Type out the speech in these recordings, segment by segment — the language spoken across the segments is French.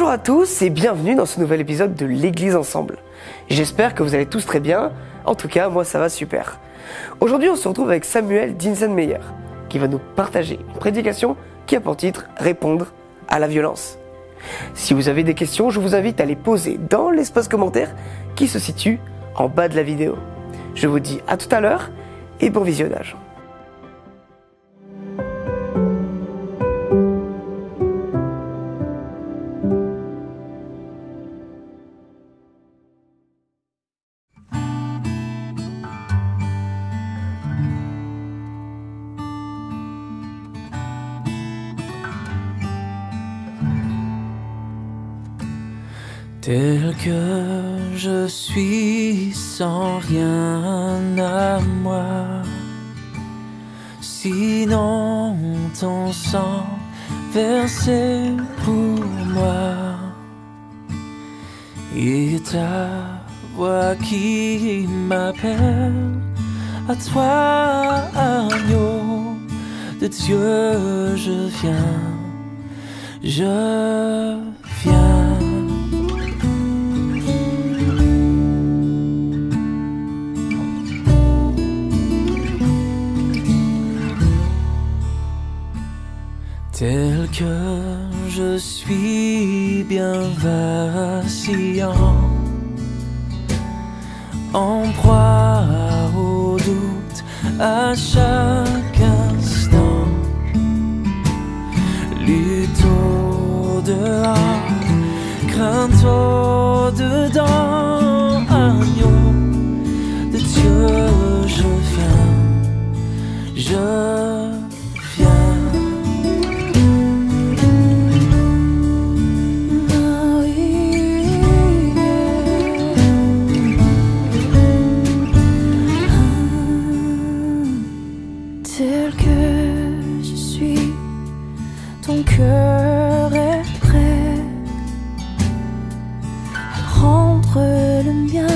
Bonjour à tous et bienvenue dans ce nouvel épisode de l'Église Ensemble. J'espère que vous allez tous très bien, en tout cas moi ça va super. Aujourd'hui on se retrouve avec Samuel Dinsenmeyer qui va nous partager une prédication qui a pour titre « Répondre à la violence ». Si vous avez des questions, je vous invite à les poser dans l'espace commentaire qui se situe en bas de la vidéo. Je vous dis à tout à l'heure et bon visionnage. Tel que je suis sans rien à moi, sinon ton sang versé pour moi, et ta voix qui m'appelle à toi, agneau de Dieu, je viens. Tel que je suis bien vacillant, en proie au doute à chaque instant, lutte au dehors, crainte au dedans, agneau de Dieu, je viens. Tel que je suis, ton cœur est prêt à prendre le mien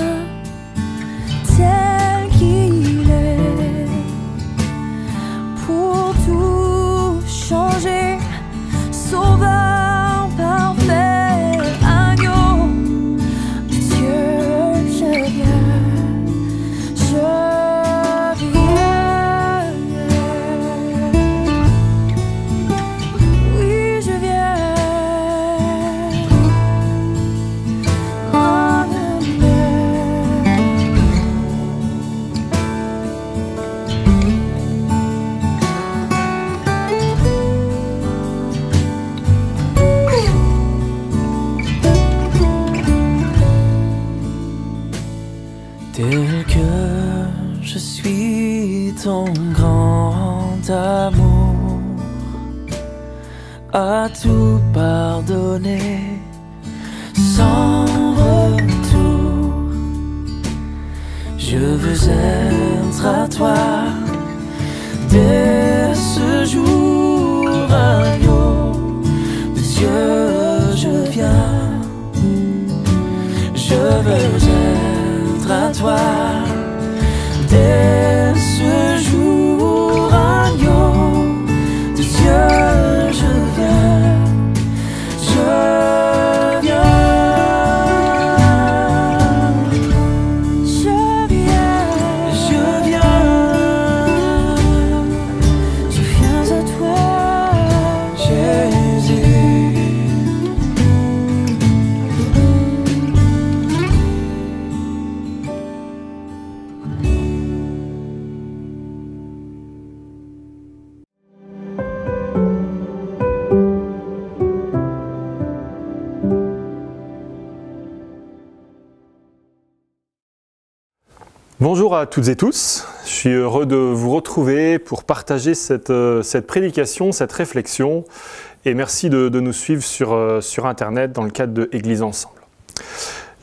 tel qu'il est, pour tout changer, sauveur parfait, agneau de Dieu, je viens. Tel que je suis ton grand amour, à tout pardonner sans retour, je veux être à toi dès ce jour, agneau de Dieu, je viens, je veux être à toi dès ce jour, agneau de Dieu, je viens. Bonjour à toutes et tous, je suis heureux de vous retrouver pour partager cette prédication, cette réflexion, et merci de nous suivre sur Internet dans le cadre de Église Ensemble.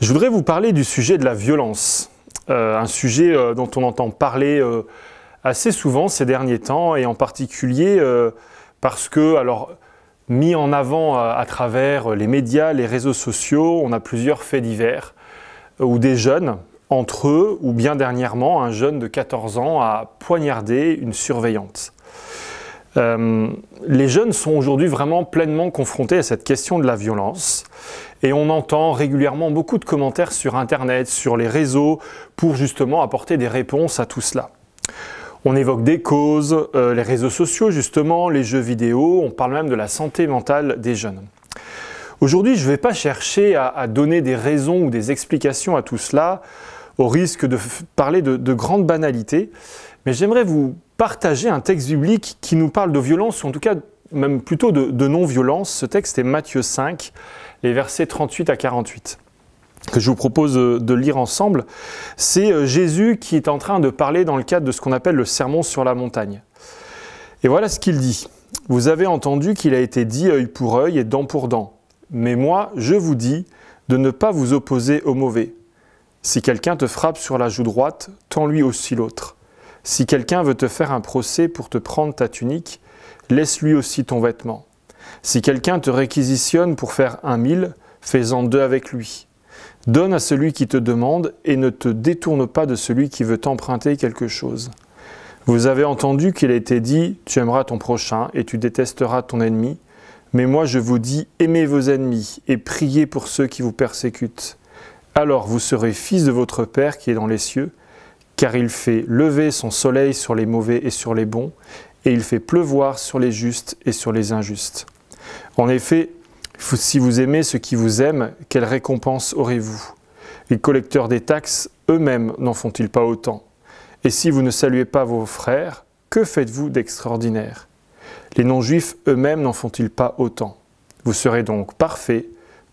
Je voudrais vous parler du sujet de la violence, un sujet dont on entend parler assez souvent ces derniers temps, et en particulier parce que, alors, mis en avant à travers les médias, les réseaux sociaux, on a plusieurs faits divers où des jeunes, entre eux, ou bien dernièrement, un jeune de 14 ans a poignardé une surveillante. Les jeunes sont aujourd'hui vraiment pleinement confrontés à cette question de la violence. Et on entend régulièrement beaucoup de commentaires sur Internet, sur les réseaux, pour justement apporter des réponses à tout cela. On évoque des causes, les réseaux sociaux justement, les jeux vidéo, on parle même de la santé mentale des jeunes. Aujourd'hui, je ne vais pas chercher à donner des raisons ou des explications à tout cela, au risque de parler de grandes banalités, mais j'aimerais vous partager un texte biblique qui nous parle de violence, ou en tout cas même plutôt de non-violence. Ce texte est Matthieu 5, les versets 38 à 48, que je vous propose de lire ensemble. C'est Jésus qui est en train de parler dans le cadre de ce qu'on appelle le sermon sur la montagne. Et voilà ce qu'il dit. « Vous avez entendu qu'il a été dit œil pour œil et dent pour dent. Mais moi, je vous dis de ne pas vous opposer au mauvais. Si quelqu'un te frappe sur la joue droite, tends-lui aussi l'autre. Si quelqu'un veut te faire un procès pour te prendre ta tunique, laisse-lui aussi ton vêtement. Si quelqu'un te réquisitionne pour faire 1 000, fais-en 2 avec lui. Donne à celui qui te demande et ne te détourne pas de celui qui veut t'emprunter quelque chose. Vous avez entendu qu'il a été dit, tu aimeras ton prochain et tu détesteras ton ennemi. Mais moi je vous dis, aimez vos ennemis et priez pour ceux qui vous persécutent. Alors vous serez fils de votre Père qui est dans les cieux, car il fait lever son soleil sur les mauvais et sur les bons, et il fait pleuvoir sur les justes et sur les injustes. En effet, si vous aimez ceux qui vous aiment, quelle récompense aurez-vous? Les collecteurs des taxes, eux-mêmes, n'en font-ils pas autant? Et si vous ne saluez pas vos frères, que faites-vous d'extraordinaire? Les non-juifs eux-mêmes n'en font-ils pas autant? Vous serez donc parfaits,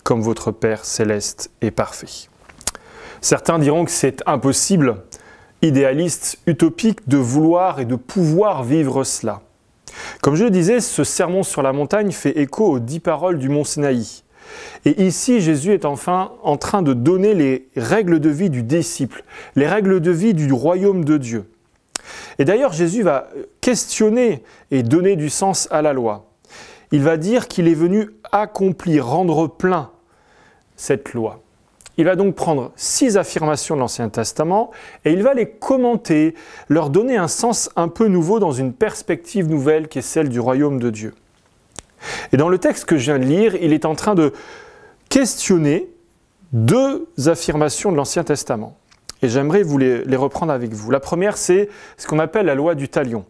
comme votre Père céleste est parfait. Certains diront que c'est impossible, idéaliste, utopique, de vouloir et de pouvoir vivre cela. Comme je le disais, ce sermon sur la montagne fait écho aux 10 paroles du mont Sinaï. Et ici, Jésus est enfin en train de donner les règles de vie du disciple, les règles de vie du royaume de Dieu. Et d'ailleurs, Jésus va questionner et donner du sens à la loi. Il va dire qu'il est venu accomplir, rendre plein cette loi. Il va donc prendre 6 affirmations de l'Ancien Testament et il va les commenter, leur donner un sens un peu nouveau dans une perspective nouvelle qui est celle du royaume de Dieu. Et dans le texte que je viens de lire, il est en train de questionner 2 affirmations de l'Ancien Testament. Et j'aimerais vous les reprendre avec vous. La première, c'est ce qu'on appelle la loi du talion.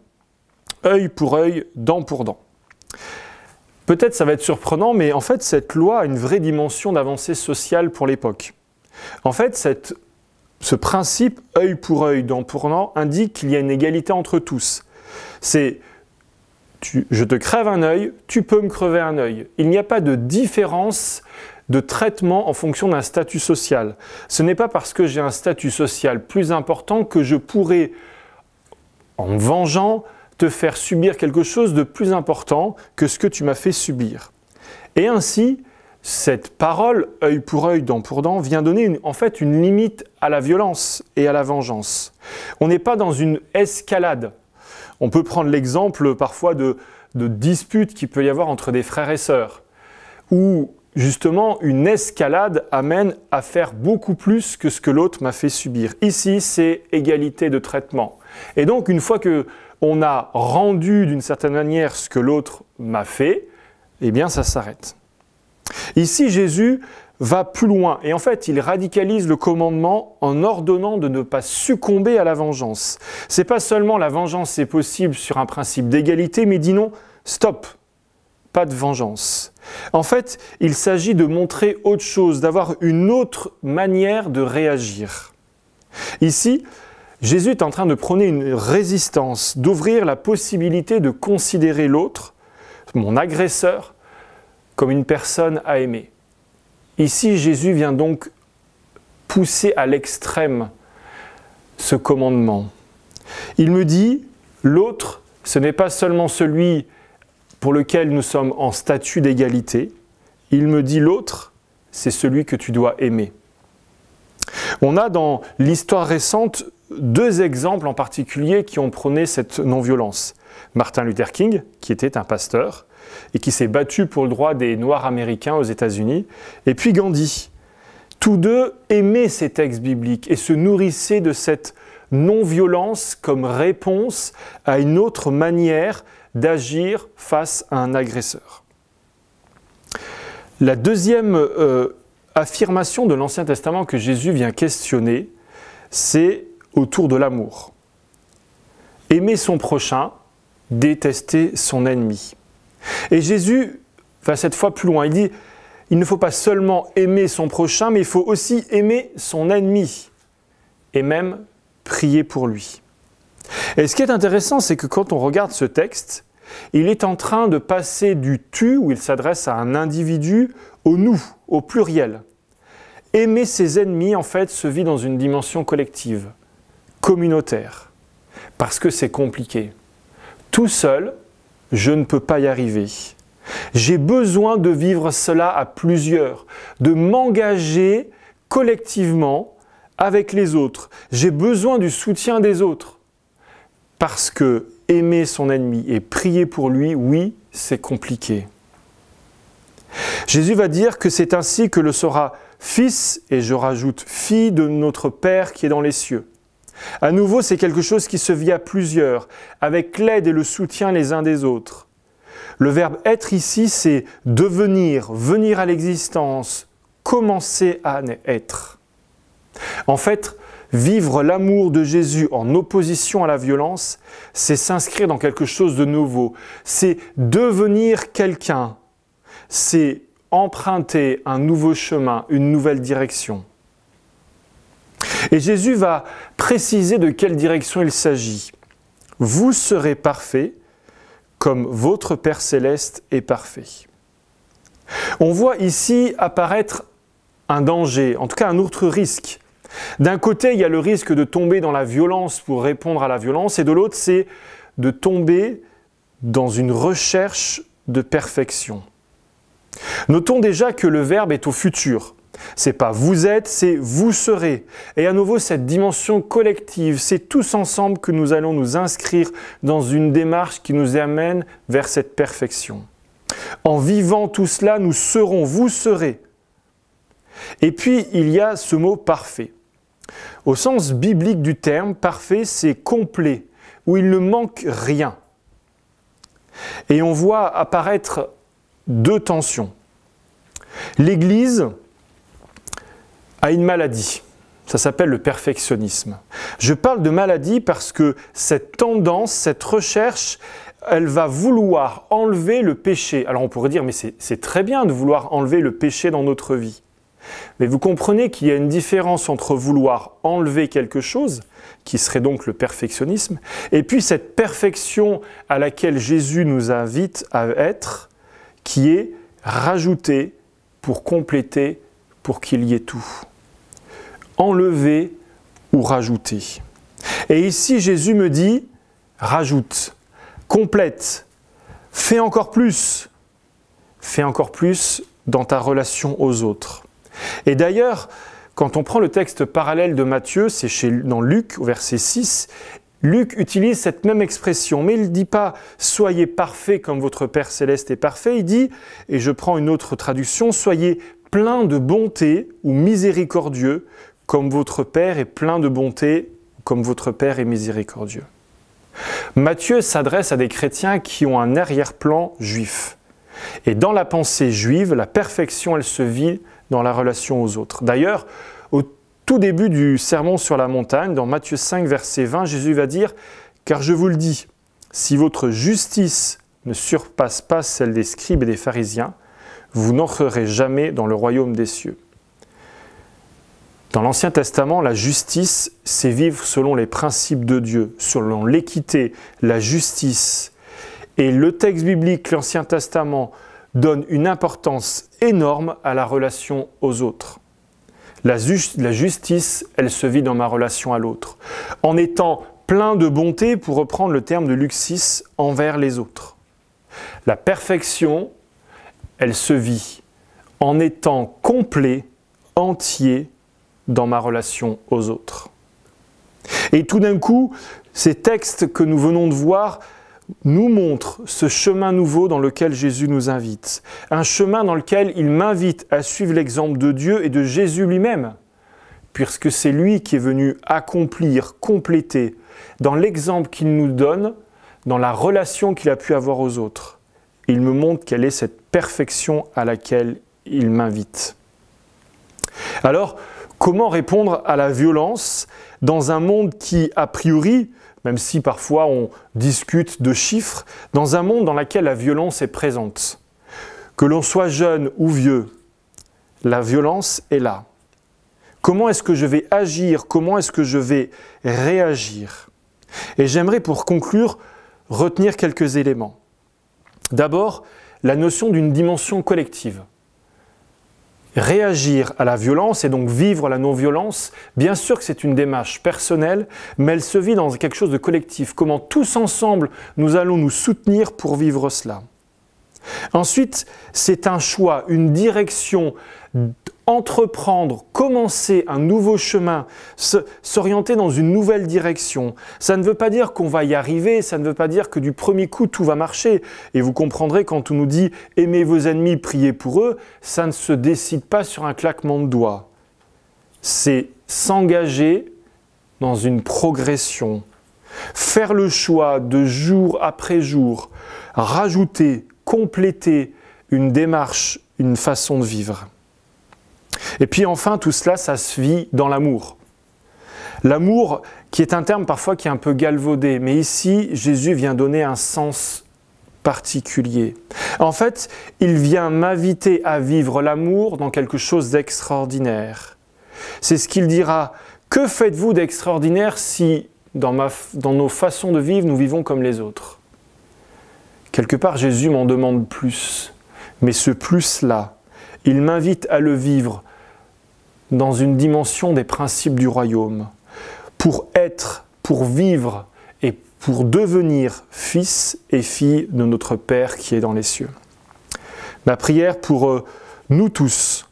Œil pour œil, dent pour dent. Peut-être ça va être surprenant, mais en fait, cette loi a une vraie dimension d'avancée sociale pour l'époque. En fait, ce principe œil pour œil, dent pour dent, indique qu'il y a une égalité entre tous. C'est je te crève un œil, tu peux me crever un œil. Il n'y a pas de différence de traitement en fonction d'un statut social. Ce n'est pas parce que j'ai un statut social plus important que je pourrais, en me vengeant, te faire subir quelque chose de plus important que ce que tu m'as fait subir. Et ainsi, cette parole, œil pour œil, dent pour dent, vient donner en fait une limite à la violence et à la vengeance. On n'est pas dans une escalade. On peut prendre l'exemple parfois de disputes qu'il peut y avoir entre des frères et sœurs, où justement une escalade amène à faire beaucoup plus que ce que l'autre m'a fait subir. Ici, c'est égalité de traitement. Et donc, une fois qu'on a rendu d'une certaine manière ce que l'autre m'a fait, eh bien ça s'arrête. Ici, Jésus va plus loin et en fait, il radicalise le commandement en ordonnant de ne pas succomber à la vengeance. C'est pas seulement la vengeance est possible sur un principe d'égalité, mais il dit non, stop, pas de vengeance. En fait, il s'agit de montrer autre chose, d'avoir une autre manière de réagir. Ici, Jésus est en train de prôner une résistance, d'ouvrir la possibilité de considérer l'autre, mon agresseur, comme une personne à aimer. Ici, Jésus vient donc pousser à l'extrême ce commandement. Il me dit, l'autre, ce n'est pas seulement celui pour lequel nous sommes en statut d'égalité. Il me dit, l'autre, c'est celui que tu dois aimer. On a dans l'histoire récente 2 exemples en particulier qui ont prôné cette non-violence. Martin Luther King, qui était un pasteur, et qui s'est battu pour le droit des Noirs américains aux États-Unis, et puis Gandhi. Tous 2 aimaient ces textes bibliques et se nourrissaient de cette non-violence comme réponse à une autre manière d'agir face à un agresseur. La deuxième affirmation de l'Ancien Testament que Jésus vient questionner, c'est autour de l'amour. Aimer son prochain, détester son ennemi. Et Jésus va cette fois plus loin. Il dit, il ne faut pas seulement aimer son prochain, mais il faut aussi aimer son ennemi. Et même prier pour lui. Et ce qui est intéressant, c'est que quand on regarde ce texte, il est en train de passer du « tu », où il s'adresse à un individu, au « nous », au pluriel. Aimer ses ennemis, en fait, se vit dans une dimension collective, communautaire, parce que c'est compliqué. Tout seul, je ne peux pas y arriver. J'ai besoin de vivre cela à plusieurs, de m'engager collectivement avec les autres. J'ai besoin du soutien des autres. Parce que aimer son ennemi et prier pour lui, oui, c'est compliqué. Jésus va dire que c'est ainsi que le sera fils, et je rajoute fille de notre Père qui est dans les cieux. À nouveau, c'est quelque chose qui se vit à plusieurs, avec l'aide et le soutien les uns des autres. Le verbe être ici, c'est devenir, venir à l'existence, commencer à être. En fait, vivre l'amour de Jésus en opposition à la violence, c'est s'inscrire dans quelque chose de nouveau. C'est devenir quelqu'un. C'est emprunter un nouveau chemin, une nouvelle direction. Et Jésus va préciser de quelle direction il s'agit. Vous serez parfaits comme votre Père Céleste est parfait. On voit ici apparaître un danger, en tout cas un autre risque. D'un côté, il y a le risque de tomber dans la violence pour répondre à la violence, et de l'autre, c'est de tomber dans une recherche de perfection. Notons déjà que le verbe est au futur. C'est pas vous êtes, c'est vous serez. Et à nouveau, cette dimension collective, c'est tous ensemble que nous allons nous inscrire dans une démarche qui nous amène vers cette perfection. En vivant tout cela, nous serons, vous serez. Et puis, il y a ce mot parfait. Au sens biblique du terme, parfait, c'est complet, où il ne manque rien. Et on voit apparaître deux tensions. L'Église a une maladie, ça s'appelle le perfectionnisme. Je parle de maladie parce que cette tendance, cette recherche, elle va vouloir enlever le péché. Alors on pourrait dire, mais c'est très bien de vouloir enlever le péché dans notre vie. Mais vous comprenez qu'il y a une différence entre vouloir enlever quelque chose, qui serait donc le perfectionnisme, et puis cette perfection à laquelle Jésus nous invite à être, qui est rajouter pour compléter, pour qu'il y ait tout. Enlever ou rajouter. Et ici, Jésus me dit, rajoute, complète, fais encore plus dans ta relation aux autres. Et d'ailleurs, quand on prend le texte parallèle de Matthieu, c'est dans Luc, au verset 6, Luc utilise cette même expression, mais il ne dit pas « soyez parfaits comme votre Père Céleste est parfait », il dit, et je prends une autre traduction, « soyez pleins de bonté ou miséricordieux comme votre Père est plein de bonté, comme votre Père est miséricordieux ». Matthieu s'adresse à des chrétiens qui ont un arrière-plan juif. Et dans la pensée juive, la perfection, elle se vit dans la relation aux autres. D'ailleurs, au tout début du sermon sur la montagne, dans Matthieu 5, verset 20, Jésus va dire « Car je vous le dis, si votre justice ne surpasse pas celle des scribes et des pharisiens, vous n'entrerez jamais dans le royaume des cieux. » Dans l'Ancien Testament, la justice, c'est vivre selon les principes de Dieu, selon l'équité, la justice. Et le texte biblique, l'Ancien Testament, donne une importance énorme à la relation aux autres. La justice, elle se vit dans ma relation à l'autre, en étant plein de bonté, pour reprendre le terme de Luc 6, envers les autres. La perfection, elle se vit en étant complet, entier, dans ma relation aux autres. Et tout d'un coup, ces textes que nous venons de voir nous montrent ce chemin nouveau dans lequel Jésus nous invite. Un chemin dans lequel il m'invite à suivre l'exemple de Dieu et de Jésus lui-même, puisque c'est lui qui est venu accomplir, compléter, dans l'exemple qu'il nous donne, dans la relation qu'il a pu avoir aux autres. Il me montre quelle est cette perfection à laquelle il m'invite. Alors, comment répondre à la violence dans un monde qui, a priori, même si parfois on discute de chiffres, dans un monde dans lequel la violence est présente? Que l'on soit jeune ou vieux, la violence est là. Comment est-ce que je vais agir? Comment est-ce que je vais réagir? Et j'aimerais, pour conclure, retenir quelques éléments. D'abord, la notion d'une dimension collective. Réagir à la violence et donc vivre la non-violence, bien sûr que c'est une démarche personnelle, mais elle se vit dans quelque chose de collectif. Comment tous ensemble nous allons nous soutenir pour vivre cela. Ensuite, c'est un choix, une direction, entreprendre, commencer un nouveau chemin, s'orienter dans une nouvelle direction. Ça ne veut pas dire qu'on va y arriver, ça ne veut pas dire que du premier coup tout va marcher. Et vous comprendrez quand on nous dit « aimez vos ennemis, priez pour eux », ça ne se décide pas sur un claquement de doigts. C'est s'engager dans une progression, faire le choix de jour après jour, rajouter, compléter une démarche, une façon de vivre. Et puis enfin, tout cela, ça se vit dans l'amour. L'amour, qui est un terme parfois qui est un peu galvaudé, mais ici, Jésus vient donner un sens particulier. En fait, il vient m'inviter à vivre l'amour dans quelque chose d'extraordinaire. C'est ce qu'il dira. Que faites-vous d'extraordinaire si, dans nos façons de vivre, nous vivons comme les autres? Quelque part, Jésus m'en demande plus. Mais ce plus-là, il m'invite à le vivre dans une dimension des principes du royaume, pour être, pour vivre et pour devenir fils et fille de notre Père qui est dans les cieux. Ma prière pour nous tous,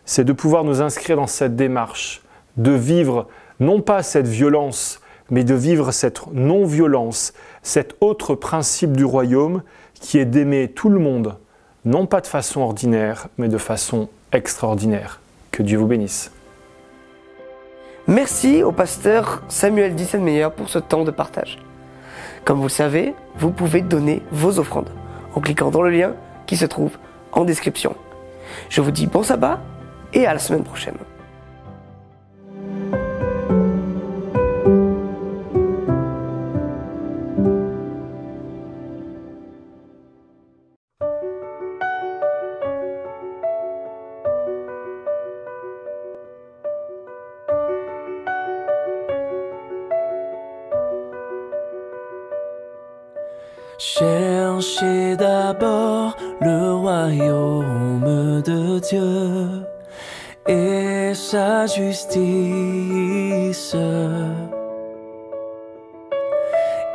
c'est de pouvoir nous inscrire dans cette démarche, de vivre non pas cette violence, mais de vivre cette non-violence, cet autre principe du royaume qui est d'aimer tout le monde, non pas de façon ordinaire, mais de façon extraordinaire. Que Dieu vous bénisse. Merci au pasteur Samuel Dissenmeyer pour ce temps de partage. Comme vous le savez, vous pouvez donner vos offrandes en cliquant dans le lien qui se trouve en description. Je vous dis bon sabbat et à la semaine prochaine. Cherchez d'abord le royaume de Dieu et sa justice,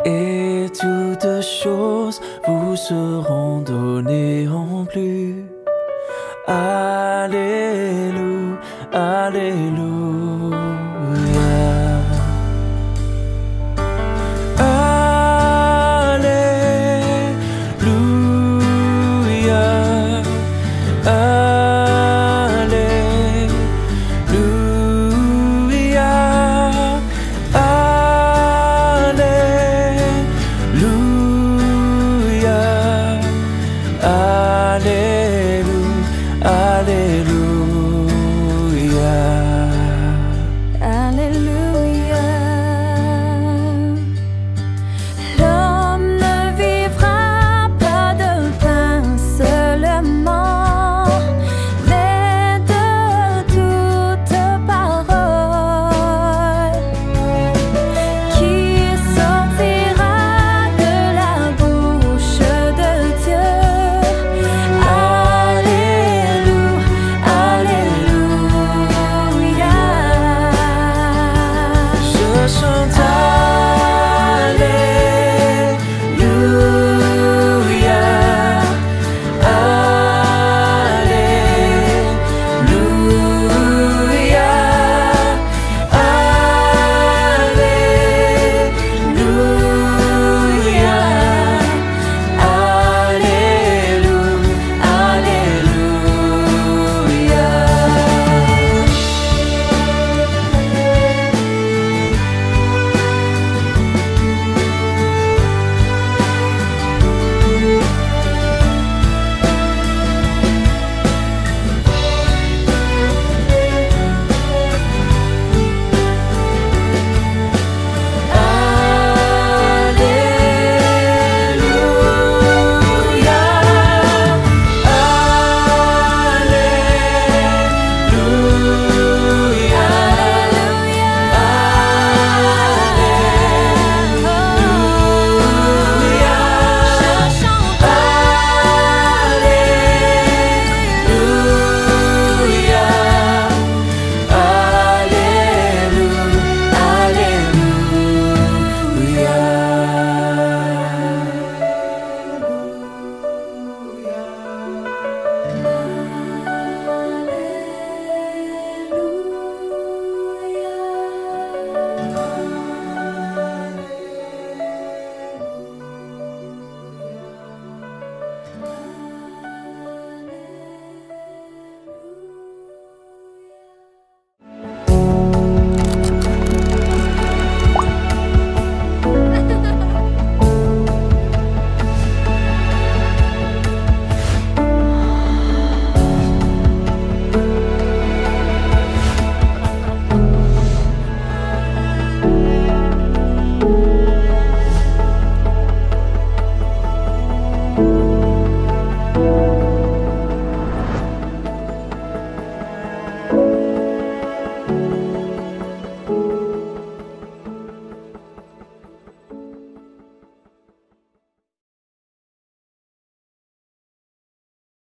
et toutes choses vous seront données en plus. Alléluia, Alléluia.